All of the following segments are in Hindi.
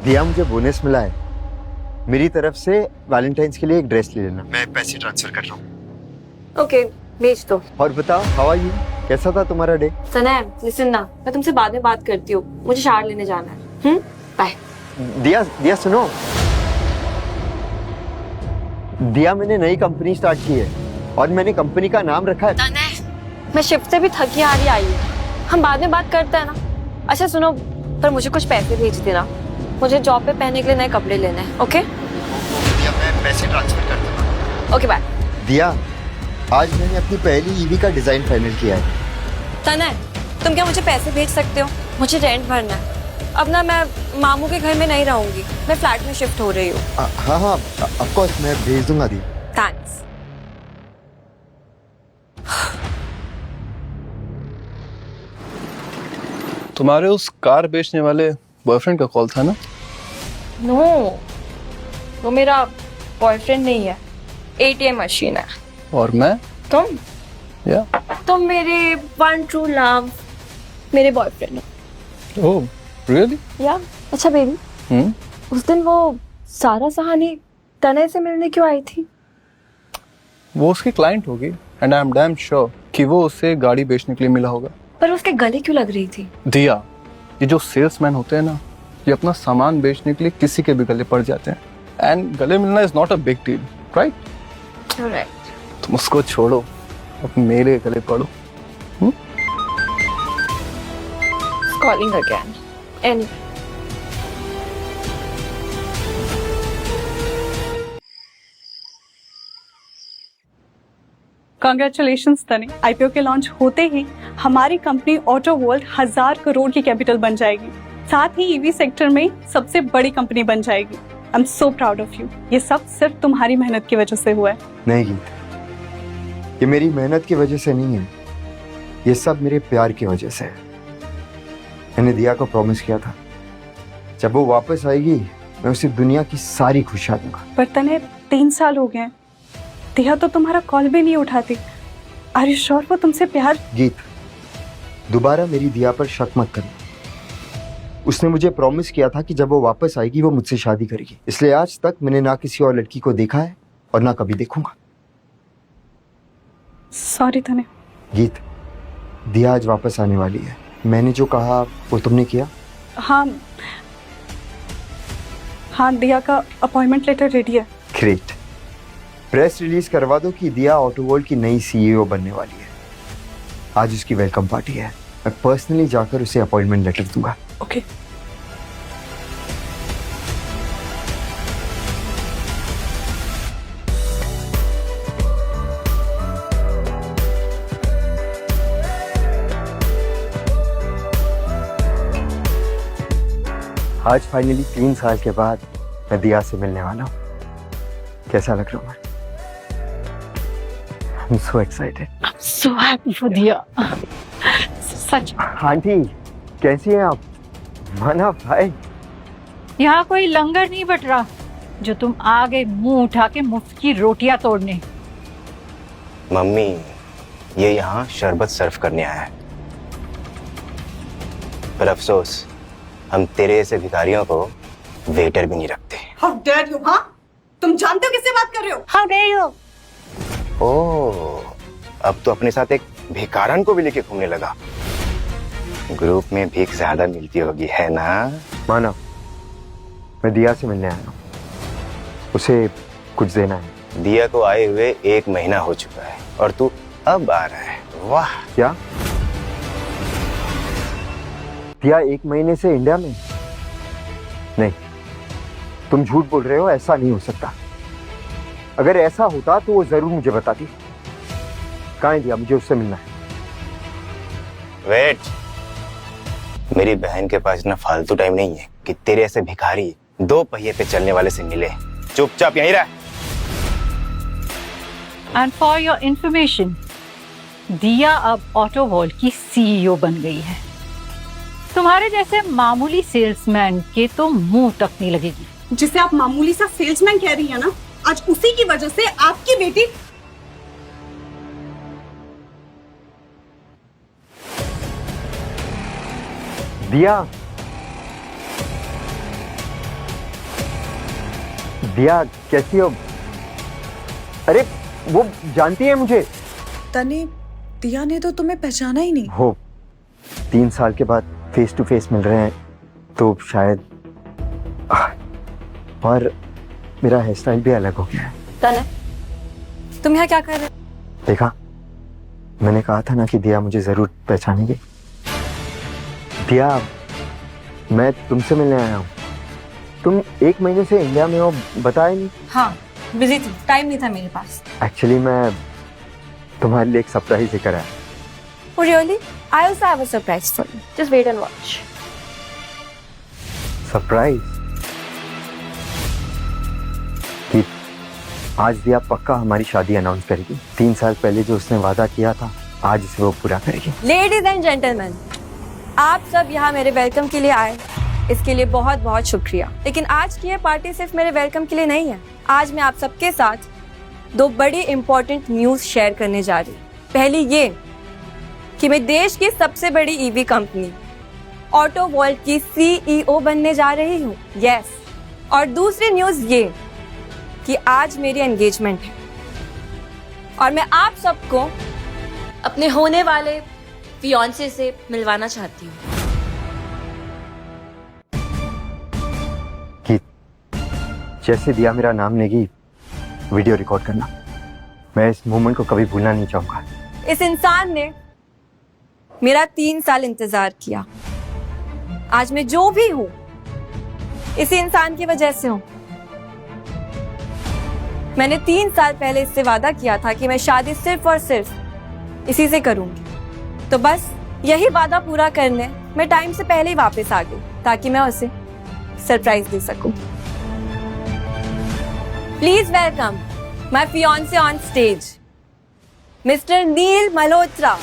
दिया, मुझे बोनस मिला है। मेरी तरफ से वैलेंटाइंस के लिए एक ड्रेस ले लेना, मैं पैसे ट्रांसफर कर रहा हूँ। ओके, भेज दो। और बताओ, हाउ आर यू? कैसा था तुम्हारा डे? तनय, लिसन ना, मैं तुमसे बाद में बात करती हूँ, मुझे शावर लेने जाना है। बाय। दिया, दिया सुनो। दिया, मैंने नई कंपनी स्टार्ट की है और मैंने कंपनी का नाम रखा है। तनय, मैं शिफ्ट से भी थकी हारी आई हूँ, हम बाद में बात करते हैं ना। अच्छा सुनो, पर मुझे कुछ पैसे भेज देना, मुझे जॉब पे पहनने के लिए नए कपड़े लेने हैं। ओके दिया, मैं पैसे ट्रांसफर कर दूंगा। Okay bye. दिया, आज मैंने अपनी पहली ईवी का डिजाइन फाइनल किया है। तनय, तुम क्या मुझे पैसे भेज सकते हो? मुझे रेंट भरना है। अब ना मैं मामू के घर में नहीं रहूंगी, मैं फ्लैट में शिफ्ट हो रही हूँ। हाँ हाँ, ऑफ कोर्स मैं भेज दूंगा दिया। थैंक्स। तुम्हारे उस कार बेचने वाले बॉयफ्रेंड का कॉल था ना? नो, वो मेरा बॉयफ्रेंड नहीं है, एटीएम मशीन है। और मैं? तुम या तुम मेरे वन ट्रू लव, मेरे बॉयफ्रेंड हो। Oh really? या अच्छा बेबी, उस दिन वो सारा सहानी तनय से मिलने क्यों आई थी? वो उसकी क्लाइंट होगी and I am damn sure कि वो उसे गाड़ी बेचने के लिए मिला होगा। पर उसके गले क्यों लग रही थी? दिया, ये जो सेल्समैन होते हैं ना, ये अपना सामान बेचने के लिए किसी के भी गले पड़ जाते हैं एंड गले मिलना is not a big deal, right? Correct. तुम उसको छोड़ो, अब मेरे गले पड़ो। Calling again. एनीवे, कांग्रेचुलेशंस तने, आईपीओ के लॉन्च होते ही हमारी कंपनी ऑटो वर्ल्ड 1000 करोड़ की कैपिटल बन जाएगी, साथ ही ईवी सेक्टर में सबसे बड़ी कंपनी बन जाएगी। I am so proud of you. ये सब सिर्फ तुम्हारी मेहनत की वजह से हुआ है। नहीं गीत, ये मेरी मेहनत की वजह से नहीं है, ये सब मेरे प्यार की वजह से है। मैंने दिया को प्रॉमिस किया था, जब वो वापस आएगी मैं उसे दुनिया की सारी खुशियां दूंगा। पर तने 3 साल हो गए, दिया तो तुम्हारा कॉल भी नहीं उठाती। आर यू श्योर वो तुमसे प्यार? गीत, दोबारा मेरी दिया पर शक मत करना। उसने मुझे प्रॉमिस किया था कि जब वो वापस आएगी वो मुझसे शादी करेगी, इसलिए आज तक मैंने ना किसी और लड़की को देखा है और ना कभी देखूंगा। सॉरी तने। गीत, दिया आज वापस आने वाली है, मैंने जो कहा वो तुमने किया? हाँ हाँ, दिया का अपॉइंटमेंट लेटर रेडी है। ग्रेट, प्रेस रिलीज करवा दो कि दिया ऑटो वर्ल्ड की नई सीईओ बनने वाली है। आज उसकी वेलकम पार्टी है, मैं पर्सनली जाकर उसे अपॉइंटमेंट लेटर दूंगा। ओके। आज फाइनली 3 साल के बाद मैं दिया से मिलने वाला हूँ। कैसा लग रहा हूँ मैं? I'm so excited. I'm so happy for दिया। सच। आंटी, कैसी हैं आप? माना भाई। यहाँ कोई लंगर नहीं बट रहा जो तुम आ गए मुंह उठा के मुफ्त की रोटियां तोड़ने। मम्मी, ये यहाँ शरबत सर्व करने आया है, पर अफसोस हम तेरे ऐसे भिखारियों को वेटर भी नहीं रखते। How dare you, हाँ? तुम जानते हो किससे बात कर रहे हो? How dare you? ओह, अब तो अपने साथ एक भिखारन को भी लेके घूमने लगा। ग्रुप में भीख ज्यादा मिलती होगी, है ना? माना, मैं दिया से मिलने आया हूँ, उसे कुछ देना है। दिया को आए हुए 1 महीना हो चुका है और तू अब आ रहा है, वाह। क्या दिया 1 महीने से इंडिया में? नहीं, तुम झूठ बोल रहे हो, ऐसा नहीं हो सकता। अगर ऐसा होता तो वो जरूर मुझे बताती। कहाँ है दिया? मुझे उससे मिलना है। वेट, मेरी बहन के पास इतना फालतू टाइम नहीं है कि तेरे ऐसे भिखारी 2 पहिए पे चलने वाले से मिले। चुपचाप यहीं रह। And for your information, दिया अब ऑटो वर्ल्ड की सीईओ बन गई है। तुम्हारे जैसे मामूली सेल्समैन के तो मुंह तक नहीं लगेगी। जिसे आप मामूली सा सेल्समैन कह रही है ना, आज उसी की वजह से आपकी बेटी। दिया, दिया कैसी हो? अरे वो जानती है मुझे। तने, दिया ने तो तुम्हें पहचाना ही नहीं। हो 3 साल के बाद फेस टू फेस मिल रहे हैं तो शायद। और मेरा हेयर स्टाइल भी अलग हो गया है। तने, तुम यहाँ क्या कर रहे हो? देखा, मैंने कहा था ना कि दिया मुझे जरूर पहचानेगी। दिया, मैं तुमसे मिलने आया हूँ। तुम 1 महीने से इंडिया में हो, बताया नहीं। हाँ, बिजी थी, टाइम नहीं था मेरे पास। एक्चुअली मैं तुम्हारे लिए एक सरप्राइज लेकर आया। Oh really? I also have a surprise for you. Just wait and watch. Surprise? कि आज दिया पक्का हमारी शादी अनाउंस करेगी। 3 साल पहले जो उसने वादा किया था, आज इसे वो पूरा करेगी। Ladies and gentlemen, आप सब यहाँ मेरे वेलकम के लिए आए, इसके लिए बहुत बहुत शुक्रिया। लेकिन आज की ये पार्टी सिर्फ मेरे वेलकम के लिए नहीं है। आज मैं आप सबके साथ 2 बड़ी इंपॉर्टेंट न्यूज शेयर करने जा रही हूँ। पहली ये कि मैं देश की सबसे बड़ी ईवी कंपनी ऑटो वॉल्ट की CEO बनने जा रही हूँ। यस। और दूसरी न्यूज ये कि आज मेरी एंगेजमेंट है और मैं आप सबको अपने होने वाले फियांसे से मिलवाना चाहती हूँ। कि जैसे दिया मेरा नाम लेगी, वीडियो रिकॉर्ड करना। मैं इस मोमेंट को कभी भूलना नहीं चाहूंगा। इस इंसान ने मेरा 3 साल इंतजार किया। आज मैं जो भी हूं, इसी इंसान की वजह से हूं। मैंने 3 साल पहले इससे वादा किया था कि मैं शादी सिर्फ और सिर्फ इसी से करूंगी। तो बस यही वादा पूरा करने मैं टाइम से पहले ही वापस आ गई ताकि मैं उसे सरप्राइज दे सकूं। Please welcome my fiancee on stage, mister Neel Malhotra.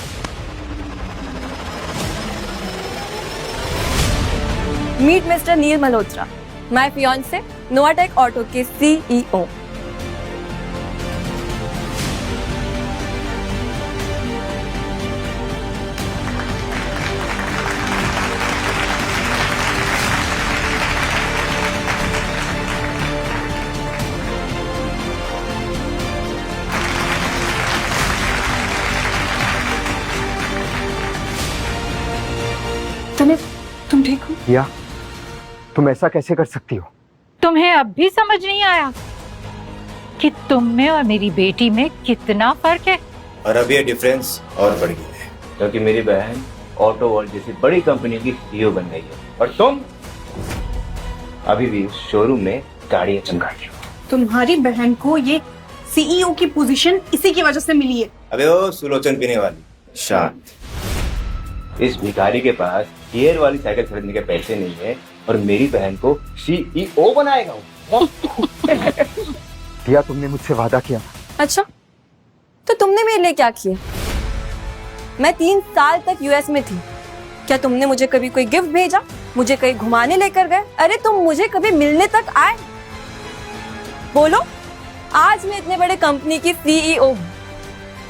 Meet mister Neel Malhotra, my fiancee, Novatech auto के CEO। तने, तुम ठीक हो? या तुम ऐसा कैसे कर सकती हो? तुम्हें अब भी समझ नहीं आया कि तुम में और मेरी बेटी में कितना फर्क है? और अब ये डिफरेंस और बढ़ गया है क्योंकि मेरी बहन ऑटो वर्ल्ड जैसी बड़ी कंपनी की CEO बन गई है और तुम अभी भी शोरूम में गाड़ियां चमका रही हो। तुम्हारी बहन को ये CEO की पोजीशन इसी की वजह से मिली है। अबे ओ सुलोचन पीने वाली, शांत। इस भिखारी के पास गियर वाली साइकिल खरीदने के पैसे नहीं है और मेरी बहन को CEO बनाएगा वो। दिया, तुमने मुझसे वादा किया। अच्छा, तो तुमने मेरे लिए क्या किया? मैं 3 साल तक US में थी। क्या तुमने मुझे कभी कोई गिफ्ट भेजा? मुझे कहीं घुमाने लेकर गए? अरे तुम मुझे कभी मिलने तक आए? बोलो। आज मैं इतने बड़े कंपनी की CEO हूँ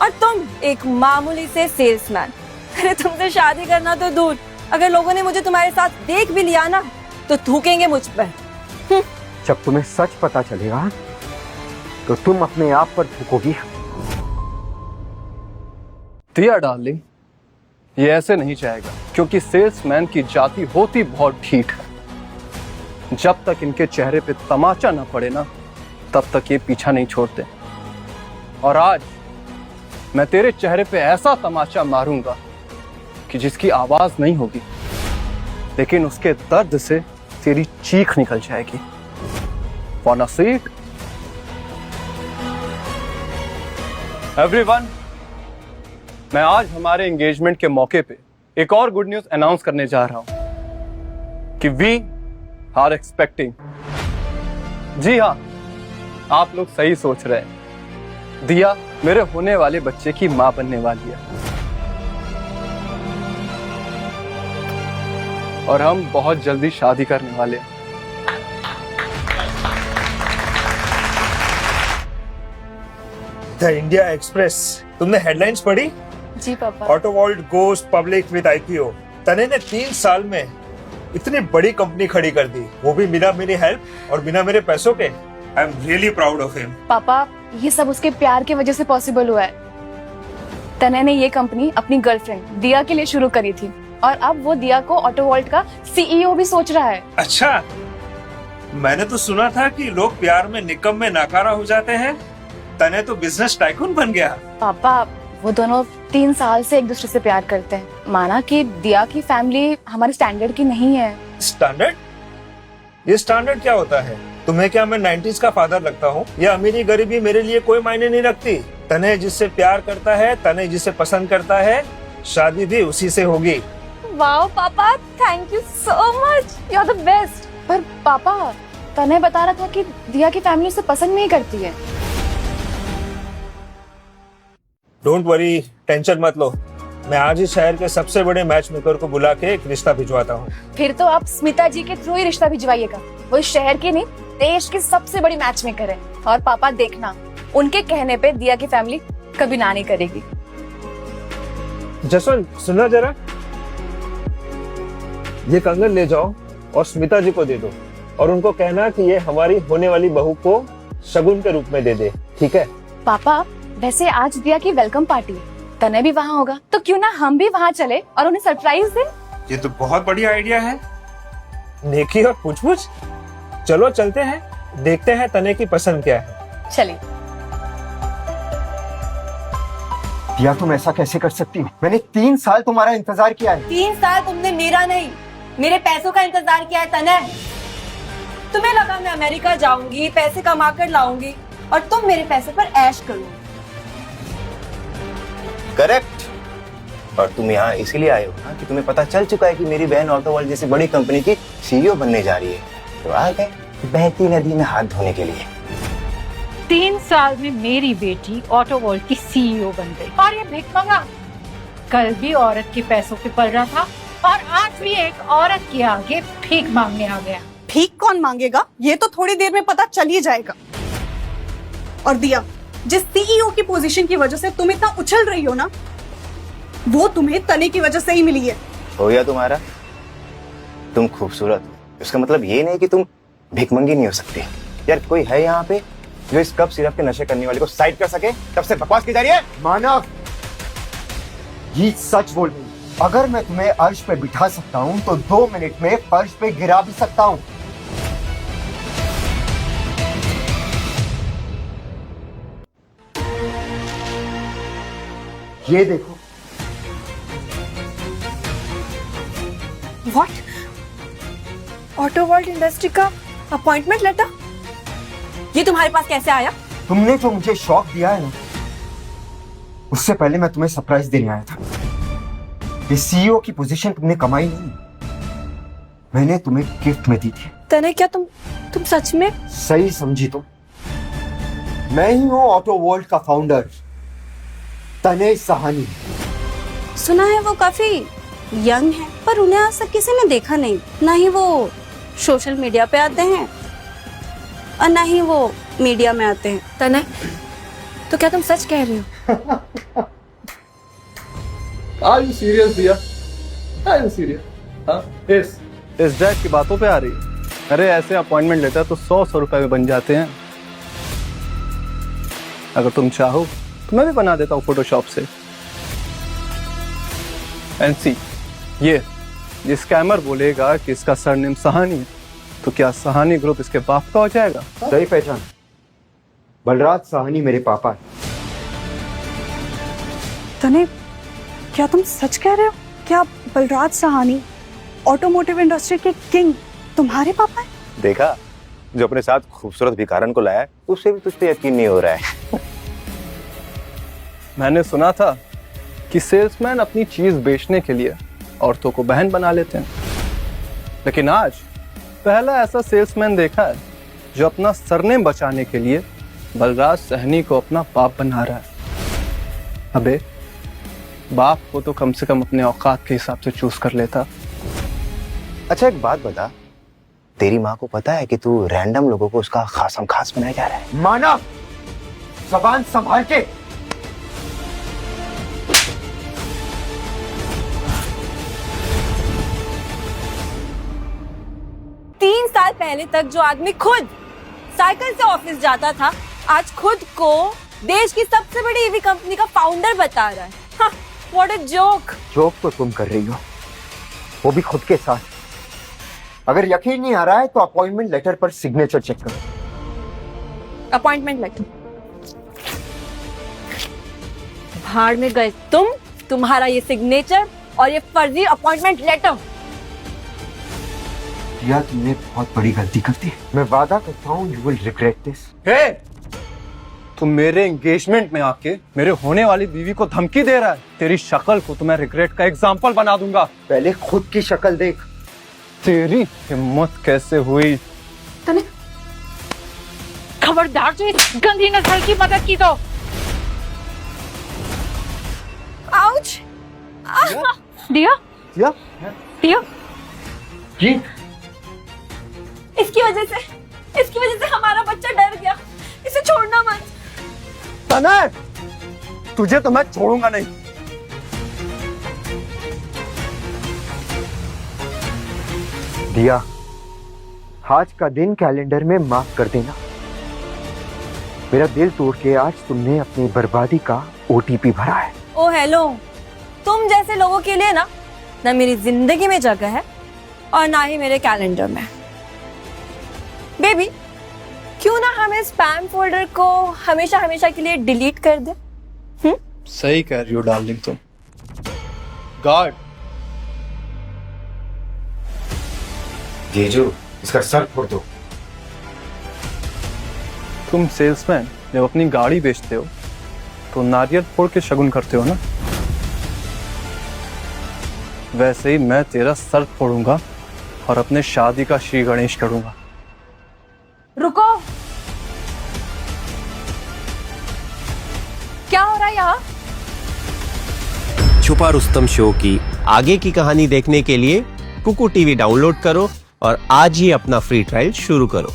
और तुम एक मामूली से सेल्समैन। अरे तुमसे शादी करना तो दूर, अगर लोगों ने मुझे तुम्हारे साथ देख भी लिया ना तो थूकेंगे मुझ पर। जब तुम्हें सच पता चलेगा तो तुम अपने आप पर थूकोगी। दिया डार्लिंग, ये ऐसे नहीं जाएगा क्योंकि सेल्समैन की जाति होती बहुत ढीठ है। जब तक इनके चेहरे पे तमाचा ना पड़े ना, तब तक ये पीछा नहीं छोड़ते। और आज मैं तेरे चेहरे पे ऐसा तमाचा मारूंगा कि जिसकी आवाज नहीं होगी, लेकिन उसके दर्द से तेरी चीख निकल जाएगी। Wanna see it? Everyone, मैं आज हमारे एंगेजमेंट के मौके पे एक और गुड न्यूज अनाउंस करने जा रहा हूं कि वी आर एक्सपेक्टिंग। जी हाँ, आप लोग सही सोच रहे हैं। दिया मेरे होने वाले बच्चे की मां बनने वाली है और हम बहुत जल्दी शादी करने वाले हैं। द इंडिया एक्सप्रेस, तुमने हेडलाइंस पढ़ी? जी पापा। Auto world goes public with IPO। तने ने 3 साल में इतनी बड़ी कंपनी खड़ी कर दी, वो भी बिना मेरी हेल्प और बिना मेरे पैसों के। I am really proud of him. पापा, ये सब उसके प्यार की वजह से पॉसिबल हुआ है। तनय ने ये कंपनी अपनी गर्लफ्रेंड दिया के लिए शुरू करी थी और अब वो दिया को ऑटो वॉल्ट का सीईओ भी सोच रहा है। अच्छा, मैंने तो सुना था कि लोग प्यार में निकम में नाकारा हो जाते हैं। तने तो बिजनेस टाइकून बन गया। पापा, वो दोनों 3 साल से एक दूसरे से प्यार करते हैं। माना कि दिया की फैमिली हमारे स्टैंडर्ड की नहीं है। स्टैंडर्ड? ये स्टैंडर्ड क्या होता है? तुम्हें क्या मैं 90s का फादर लगता हूँ? या अमीरी गरीबी मेरे लिए कोई मायने नहीं रखती। तने जिससे प्यार करता है, तने जिसे पसंद करता है, शादी भी उसी से होगी। वाओ पापा, thank you so much, you are the best. पर पापा, तने बता रहा था कि दिया की फैमिली उसे पसंद नहीं करती है। डोंट वरी, टेंशन मत लो। मैं आज ही शहर के सबसे बड़े मैच मेकर को बुला के एक रिश्ता भिजवाता हूँ। फिर तो आप स्मिता जी के थ्रू ही रिश्ता भिजवाइएगा। वो इस शहर की नहीं, देश की सबसे बड़ी मैच मेकर है। और पापा देखना, उनके कहने पे दिया की फैमिली कभी ना नहीं करेगी। जसवंत, सुनना जरा, ये कंगन ले जाओ और स्मिता जी को दे दो और उनको कहना कि ये हमारी होने वाली बहू को शगुन के रूप में दे दे, ठीक है? पापा, वैसे आज दिया की वेलकम पार्टी है, तने भी वहाँ होगा, तो क्यों ना हम भी वहाँ चले और उन्हें सरप्राइज दें? ये तो बहुत बढ़िया आइडिया है। नेकी और पूछ-पूछ। चलो चलते हैं, देखते हैं तने की पसंद क्या है। चलिए। दिया, तुम ऐसा कैसे कर सकती हो? मैंने 3 साल तुम्हारा इंतजार किया है। 3 साल तुमने मेरा नहीं, मेरे पैसों का इंतजार किया है तनय। तुम्हें लगा मैं अमेरिका जाऊंगी, पैसे कमा कर लाऊंगी और तुम मेरे पैसे पर ऐश करोगे। करेक्ट। और तुम यहाँ इसीलिए आए हो ना कि तुम्हें पता चल चुका है कि मेरी बहन ऑटो वर्ल्ड जैसी बड़ी कंपनी की सीईओ बनने जा रही है, तो आ गए बहती नदी में हाथ धोने के लिए। 3 साल में मेरी बेटी ऑटो वर्ल्ड की सीईओ बन गई और ये भिखमंगा कल भी औरत के पैसों पे पल रहा था और आज भी एक औरत के आगे भीख मांगने आ गया। भीख कौन मांगेगा, ये तो थोड़ी देर में पता चल ही जाएगा। और दिया, जिस सीईओ की पोजीशन की वजह से तुम इतना उछल रही हो ना, वो तुम्हें तने की वजह से ही मिली है। हो गया तुम्हारा? तुम खूबसूरत हो, इसका मतलब ये नहीं कि तुम भिखमंगी नहीं हो सकती। यार, कोई है यहाँ पे जो इस कप सिरप के नशे करने वाले को साइड कर सके? तब से बकवास की जा रही है। मानव, ये सच बोल रही है। अगर मैं तुम्हें अर्श पे बिठा सकता हूँ तो 2 मिनट में फर्श पे गिरा भी सकता हूँ। ये देखो। व्हाट? ऑटो वर्ल्ड इंडस्ट्री का अपॉइंटमेंट लेटर? ये तुम्हारे पास कैसे आया? तुमने जो मुझे शॉक दिया है ना, उससे पहले मैं तुम्हें सरप्राइज देने आया था। ये सीईओ की पोजीशन तुमने कमाई नहीं, मैंने तुम्हें गिफ्ट में दी थी। तने, क्या तुम सच में? सही समझी तुम। मैं ही हूँ ऑटो वर्ल्ड का फाउंडर, तने सहानी। सुना है वो काफी यंग है, पर उन्हें आज तक किसी ने देखा नहीं। ना ही वो सोशल मीडिया पे आते हैं और ना ही वो मीडिया में आते हैं। तने, तो क्या तुम सच कह रही हो? Are you serious दिया? Are you serious? हाँ? इस डैड की बातों पे आ रही है। अरे ऐसे अपॉइंटमेंट लेटर तो 100 रुपए में बन जाते हैं। अगर तुम चाहो तो मैं भी बना देता हूँ फोटोशॉप से। एनसी, ये स्कैमर बोलेगा कि इसका सरनेम सहानी है, तो क्या सहानी ग्रुप इसके बाप का हो जाएगा? सही पहचान, बलराज सहानी मेरे पापा है। तने, क्या तुम सच कह रहे हो? क्या बलराज सहानी, ऑटोमोटिव इंडस्ट्री के किंग, तुम्हारे पापा हैं? देखा, जो अपने साथ खूबसूरत भिखारन को लाया, उससे भी तुझ पे यकीन नहीं हो रहा है। मैंने सुना था कि सेल्समैन अपनी चीज बेचने के लिए औरतों को बहन बना लेते हैं, लेकिन आज पहला ऐसा सेल्समैन देखा है जो अपना सरनेम बचाने के लिए बलराज सहनी को अपना बाप बना रहा है। अबे, बाप को तो कम से कम अपने औकात के हिसाब से चूज कर लेता। अच्छा, एक बात बता, तेरी माँ को पता है कि तू रैंडम लोगों को उसका खासम खास बनाया जा रहा है? मानव, जबान संभाल के। 3 साल पहले तक जो आदमी खुद साइकिल से ऑफिस जाता था, आज खुद को देश की सबसे बड़ी ईवी कंपनी का फाउंडर बता रहा है। What a joke. जोक तो तुम कर रही हो, वो भी खुद के साथ। अगर यकीन नहीं आ रहा है तो अपॉइंटमेंट लेटर पर सिग्नेचर चेक करो। अपॉइंटमेंट लेटर भाड़ में गए तुम्हारा ये सिग्नेचर और ये फर्जी अपॉइंटमेंट लेटर। या तुमने बहुत बड़ी गलती कर दी। मैं वादा करता हूँ यू विल रिग्रेट दिस। हे, तुम मेरे एंगेजमेंट में आके मेरे होने वाली बीवी को धमकी दे रहा है। तेरी शक्ल को तो मैं रिग्रेट का एग्जाम्पल बना दूंगा। पहले खुद की शक्ल देख। तेरी हिम्मत कैसे हुई? खबरदार जो इस गंदी नस्ल की मदद की तो। आउच। दिया या? दिया जी इसकी वजह से हमारा बच्चा डर गया। इसे छोड़ना मत। तनय, तुझे तो मैं छोड़ूंगा नहीं। दिया, आज का दिन कैलेंडर में मार्क कर देना। मेरा दिल तोड़ के आज तुमने अपनी बर्बादी का ओटीपी भरा है। ओ हेलो, तुम जैसे लोगों के लिए ना मेरी जिंदगी में जगह है और ना ही मेरे कैलेंडर में। बेबी, क्यों ना हम इस स्पैम फोल्डर को हमेशा हमेशा के लिए डिलीट कर दे? सही कह रही हो डार्लिंग तुम। गार्ड, जीजू इसका सर फोड़ दो। तुम सेल्समैन जब अपनी गाड़ी बेचते हो तो नारियल फोड़ के शगुन करते हो ना, वैसे ही मैं तेरा सर फोड़ूंगा और अपने शादी का श्री गणेश करूंगा। रुको, क्या हो रहा है यहाँ? छुपा रुस्तम शो की आगे की कहानी देखने के लिए कुकू टीवी डाउनलोड करो और आज ही अपना फ्री ट्रायल शुरू करो।